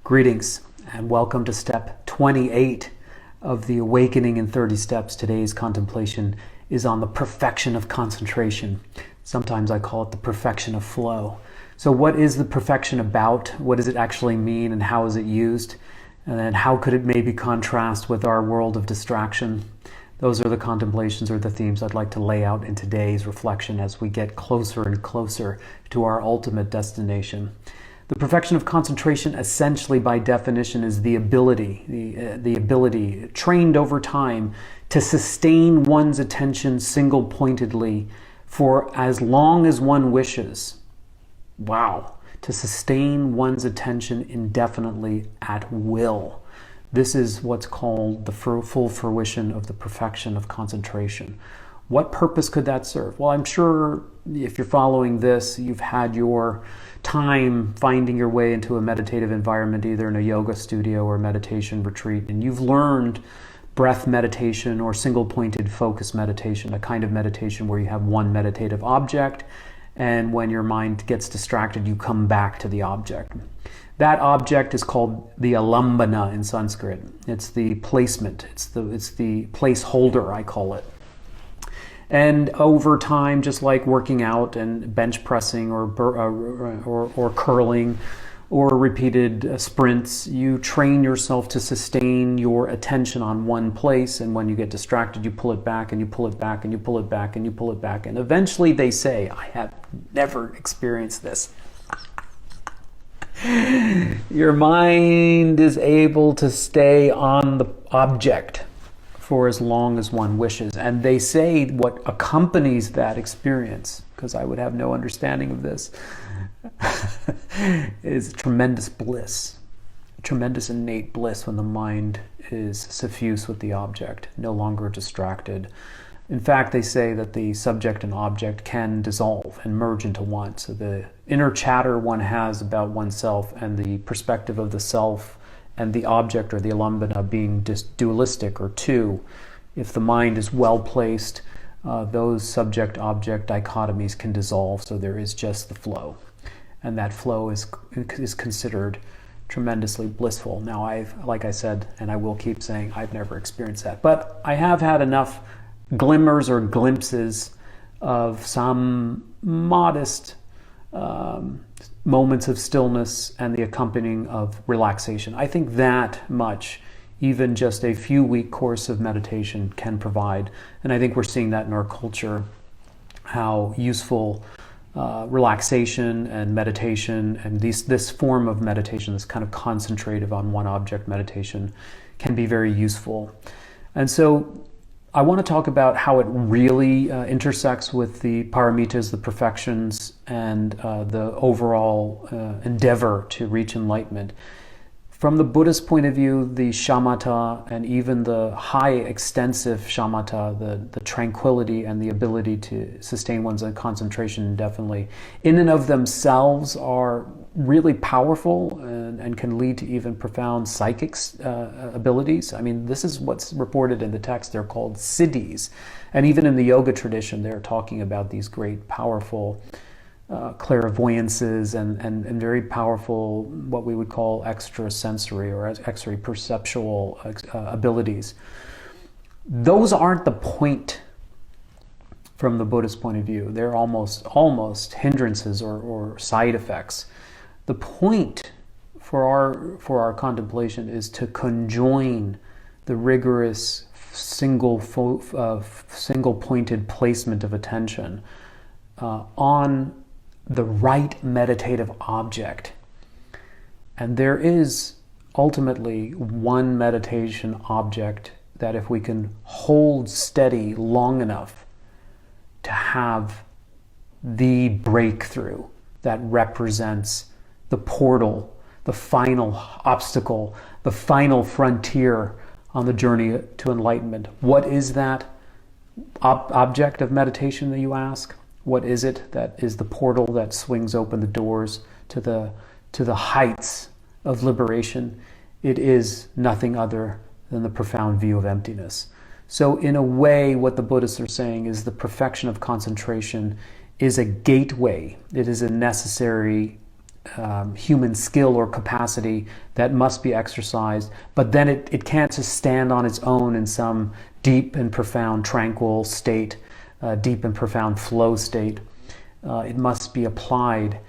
Greetings and welcome to step 28 of the Awakening in 30 Steps. Today's contemplation is on the perfection of concentration. Sometimes I call it the perfection of flow. So what is the perfection about? What does it actually mean and how is it used? And then how could it maybe contrast with our world of distraction? Those are the contemplations or the themes I'd like to lay out in today's reflection as we get closer and closer to our ultimate destination. The perfection of concentration, essentially by definition, is the ability trained over time to sustain one's attention single-pointedly for as long as one wishes. Wow. To sustain one's attention indefinitely at will. This is what's called the full fruition of the perfection of concentration. What purpose could that serve? Well, I'm sure if you're following this, you've had your time finding your way into a meditative environment, either in a yoga studio or meditation retreat, and you've learned breath meditation or single-pointed focus meditation, a kind of meditation where you have one meditative object, and when your mind gets distracted, you come back to the object. That object is called the alambana in Sanskrit. It's the placement. It's the placeholder, I call it. And over time, just like working out and bench pressing or curling or repeated sprints, you train yourself to sustain your attention on one place. And when you get distracted, you pull it back and you pull it back and you pull it back and you pull it back. And eventually they say, I have never experienced this. Your mind is able to stay on the object for as long as one wishes. And they say what accompanies that experience, because I would have no understanding of this, is tremendous bliss, tremendous innate bliss when the mind is suffused with the object, no longer distracted. In fact, they say that the subject and object can dissolve and merge into one. So the inner chatter one has about oneself and the perspective of the self and the object or the alambana being just dualistic or two. If the mind is well placed, those subject-object dichotomies can dissolve, so there is just the flow. And that flow is considered tremendously blissful. Now, like I said, and I will keep saying, I've never experienced that. But I have had enough glimmers or glimpses of some modest moments of stillness and the accompanying of relaxation. I think that much, even just a few week course of meditation can provide. And I think we're seeing that in our culture, how useful relaxation and meditation and this form of meditation, this kind of concentrative on one object meditation, can be very useful. And so I want to talk about how it really intersects with the paramitas, the perfections, and the overall endeavor to reach enlightenment. From the Buddhist point of view, the shamatha and even the high extensive shamatha, the tranquility and the ability to sustain one's concentration indefinitely, in and of themselves are really powerful and can lead to even profound psychic abilities. I mean, this is what's reported in the text. They're called siddhis. And even in the yoga tradition, they're talking about these great, powerful clairvoyances and very powerful, what we would call extrasensory or extra-perceptual abilities. Those aren't the point from the Buddhist point of view. They're almost hindrances or side effects. The point for our contemplation is to conjoin the rigorous single-pointed placement of attention on the right meditative object. And there is ultimately one meditation object that if we can hold steady long enough to have the breakthrough that represents the portal, the final obstacle, the final frontier on the journey to enlightenment. What is that object of meditation that you ask? What is it that is the portal that swings open the doors to the heights of liberation? It is nothing other than the profound view of emptiness. So in a way, what the Buddhists are saying is the perfection of concentration is a gateway. It is a necessary human skill or capacity that must be exercised, but then it can't just stand on its own in some deep and profound tranquil state, deep and profound flow state. It must be applied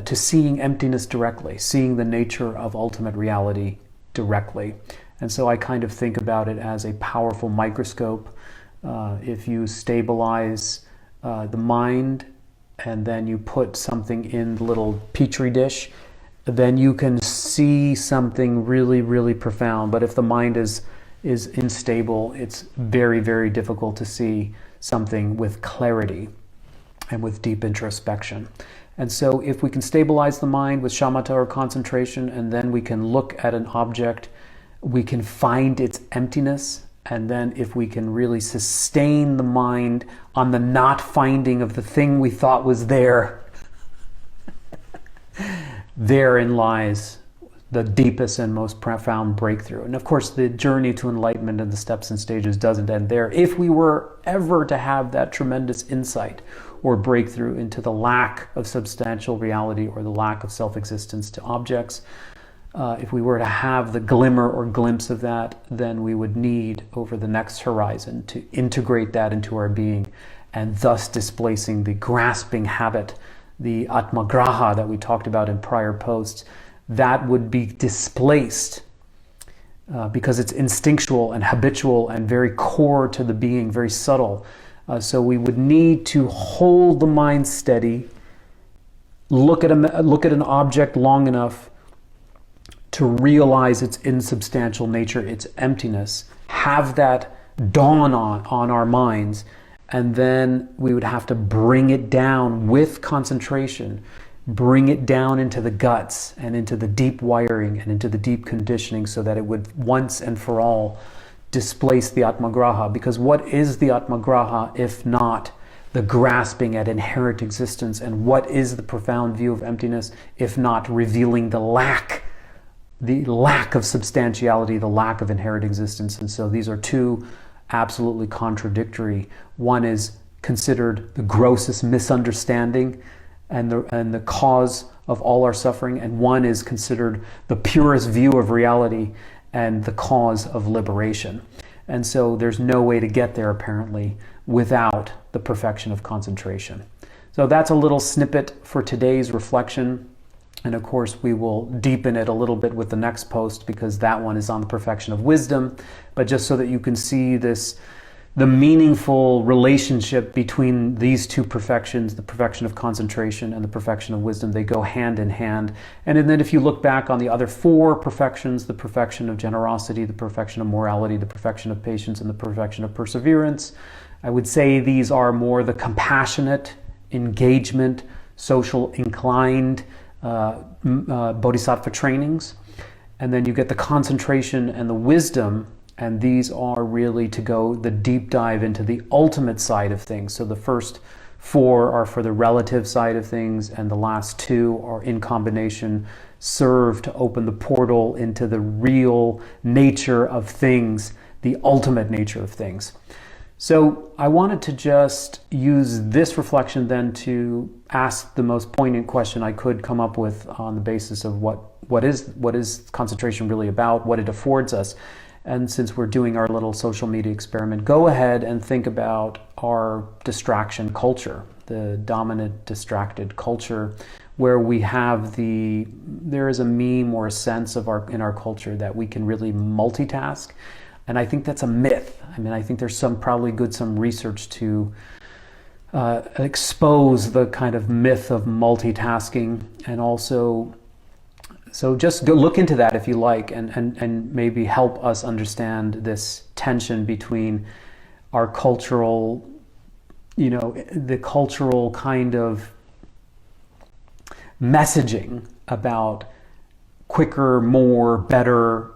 to seeing emptiness directly, seeing the nature of ultimate reality directly. And so I kind of think about it as a powerful microscope. If you stabilize the mind and then you put something in the little petri dish, then you can see something really, really profound. But if the mind is unstable, it's very, very difficult to see something with clarity and with deep introspection. And so if we can stabilize the mind with shamatha or concentration, and then we can look at an object, we can find its emptiness. And then if we can really sustain the mind on the not finding of the thing we thought was there, therein lies the deepest and most profound breakthrough. And of course, the journey to enlightenment and the steps and stages doesn't end there. If we were ever to have that tremendous insight or breakthrough into the lack of substantial reality or the lack of self-existence to objects, if we were to have the glimmer or glimpse of that, then we would need over the next horizon to integrate that into our being, and thus displacing the grasping habit, the atmagraha that we talked about in prior posts. That would be displaced because it's instinctual and habitual and very core to the being, very subtle. So we would need to hold the mind steady, look at an object long enough to realize its insubstantial nature, its emptiness, have that dawn on our minds, and then we would have to bring it down with concentration, bring it down into the guts and into the deep wiring and into the deep conditioning, so that it would once and for all displace the atmagraha. Because what is the atmagraha if not the grasping at inherent existence? And what is the profound view of emptiness if not revealing the lack of substantiality, the lack of inherent existence? And so these are two absolutely contradictory. One is considered the grossest misunderstanding and the cause of all our suffering, and one is considered the purest view of reality and the cause of liberation. And so there's no way to get there apparently without the perfection of concentration. So that's a little snippet for today's reflection. And of course, we will deepen it a little bit with the next post, because that one is on the perfection of wisdom. But just so that you can see the meaningful relationship between these two perfections, the perfection of concentration and the perfection of wisdom, they go hand in hand. And then if you look back on the other four perfections, the perfection of generosity, the perfection of morality, the perfection of patience, and the perfection of perseverance, I would say these are more the compassionate, engagement, social inclined bodhisattva trainings. And then you get the concentration and the wisdom, and these are really to go the deep dive into the ultimate side of things. So the first four are for the relative side of things, and the last two are in combination serve to open the portal into the real nature of things, the ultimate nature of things. So I wanted to just use this reflection then to ask the most poignant question I could come up with on the basis of what is concentration really about, what it affords us. And since we're doing our little social media experiment, go ahead and think about our distraction culture, the dominant distracted culture, where we have there is a meme or a sense in our culture that we can really multitask. And I think that's a myth. I mean, I think there's probably some research to expose the kind of myth of multitasking, and also, so just go look into that if you like, and maybe help us understand this tension between our cultural, the cultural kind of messaging about quicker, more, better,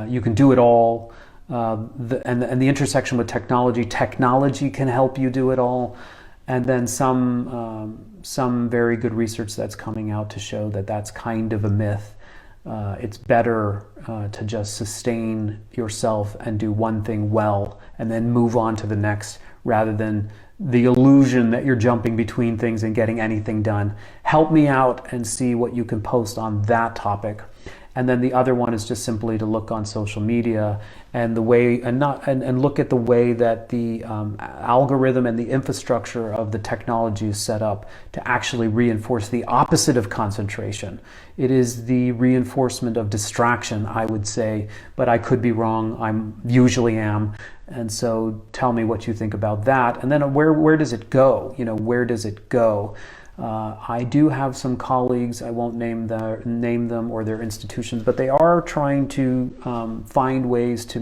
you can do it all. And the intersection with technology. Technology can help you do it all. And then some very good research that's coming out to show that that's kind of a myth. It's better to just sustain yourself and do one thing well and then move on to the next, rather than the illusion that you're jumping between things and getting anything done. Help me out and see what you can post on that topic. And then the other one is just simply to look on social media and the way and look at the way that the algorithm and the infrastructure of the technology is set up to actually reinforce the opposite of concentration. It is the reinforcement of distraction, I would say, but I could be wrong. I usually am. And so tell me what you think about that. And then where does it go? Where does it go? I do have some colleagues, I won't name them or their institutions, but they are trying to find ways to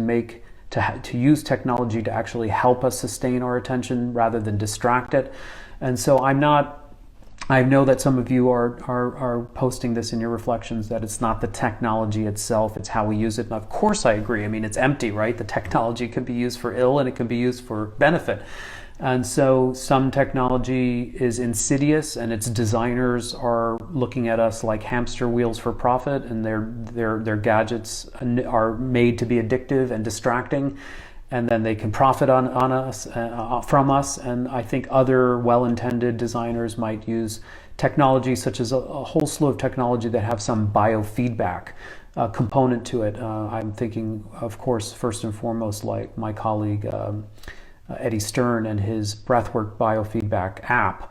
use technology to actually help us sustain our attention rather than distract it. And so I know that some of you are posting this in your reflections, that it's not the technology itself, it's how we use it. And of course I agree. I mean, it's empty, right? The technology can be used for ill and it can be used for benefit. And so some technology is insidious and its designers are looking at us like hamster wheels for profit, and their gadgets are made to be addictive and distracting, and then they can profit on us from us. And I think other well-intended designers might use technology such as a whole slew of technology that have some biofeedback component to it. I'm thinking, of course, first and foremost, like my colleague Eddie Stern and his breathwork biofeedback app.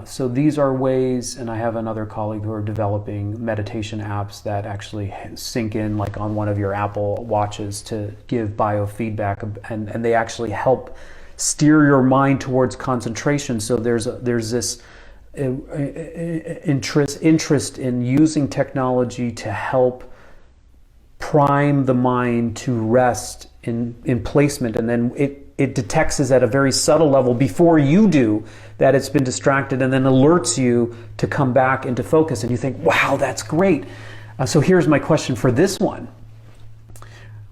So these are ways, and I have another colleague who are developing meditation apps that actually sync in like on one of your Apple Watches to give biofeedback, and they actually help steer your mind towards concentration. So there's this interest in using technology to help prime the mind to rest in placement, and then it detects us at a very subtle level before you do that it's been distracted, and then alerts you to come back into focus, and you think, wow, that's great. So here's my question for this one.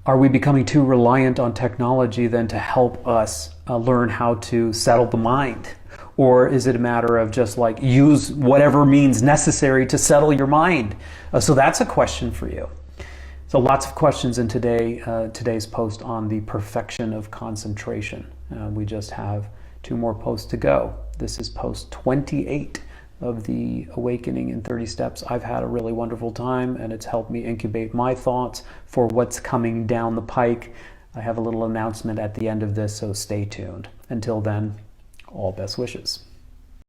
Are we becoming too reliant on technology then to help us learn how to settle the mind? Or is it a matter of just like use whatever means necessary to settle your mind? So that's a question for you. So lots of questions in today's post on the perfection of concentration. We just have 2 more posts to go. This is post 28 of the Awakening in 30 Steps. I've had a really wonderful time, and it's helped me incubate my thoughts for what's coming down the pike. I have a little announcement at the end of this, so stay tuned. Until then, all best wishes.